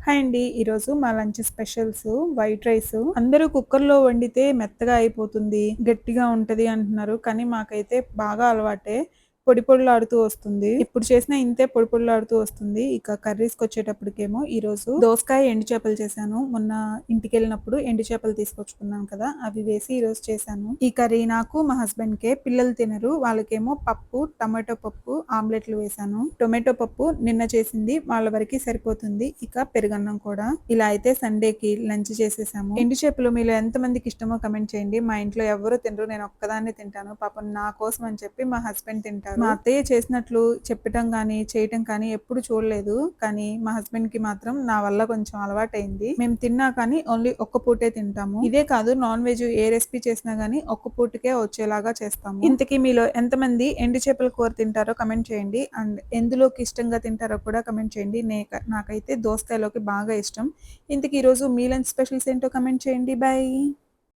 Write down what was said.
Hi అండి. ఈరోజు మా లంచ్ స్పెషల్స్ వైట్ రైస్. అందరూ కుక్కర్‌లో వండితే మెత్తగా అయిపోతుంది, గట్టిగా ఉంటది అంటున్నారు. కానీ మాకైతే బాగా అలవాటే. పొడి పొడిలాడుతూ వస్తుంది. ఇప్పుడు చేసినా ఇంతే పొడి పొడిలాడుతూ వస్తుంది. ఇక కర్రీస్‌కొచ్చేటప్పటికేమో ఈరోజు దోసకాయ, ఎండు చేపలు చేశాను. మొన్న ఇంటికెళ్ళినప్పుడు ఎండు చేపలు తీసుకొచ్చుకున్నాను కదా! అవి వేసి ఈరోజు చేశాను. ఈ కర్రీ నాకు, మా హస్బెండ్‌కే. పిల్లలు తినరు. వాళ్ళకేమో పప్పు, టమాటో పప్పు, ఆమ్లెట్‌లు వేశాను. టొమాటో పప్పు నిన్న చేసింది వాళ్ళ వరకి సరిపోతుంది. ఇక పెరుగన్నం కూడా. ఇలా అయితే సండేకి లంచ్ చేసేసాము. ఎండు చేపలు మీలో ఎంతమందికి ఇష్టమో కమెంట్ చేయండి. మా ఇంట్లో ఎవ్వరు తినరు. నేను ఒక్కదాన్నే తింటాను. పాపం నా కోసం అని చెప్పి మా హస్బెండ్ తింటారు. మా అత్తయ్య చేసినట్లు చెప్పటం గానీ, చేయటం కానీ ఎప్పుడు చూడలేదు. కానీ మా హస్బెండ్‌కి మాత్రం నా వల్ల కొంచెం అలవాటయింది. మేము తిన్నా కానీ ఓన్లీ ఒక్క పూటే తింటాము. ఇదే కాదు నాన్ వెజ్ ఏ రెసిపీ చేసినా గానీ ఒక్క పూటకే వచ్చేలాగా చేస్తాము. ఇంతకీ మీలో ఎంతమంది ఎండు చేపల కూర తింటారో కమెంట్ చేయండి. అండ్ ఎందులోకి ఇష్టంగా తింటారో కూడా కమెంట్ చేయండి. నాకైతే దోసకాయలోకి బాగా ఇష్టం. ఇంతకీ ఈరోజు మీ లంచ్ స్పెషల్స్ ఏంటో కమెంట్ చేయండి. బై.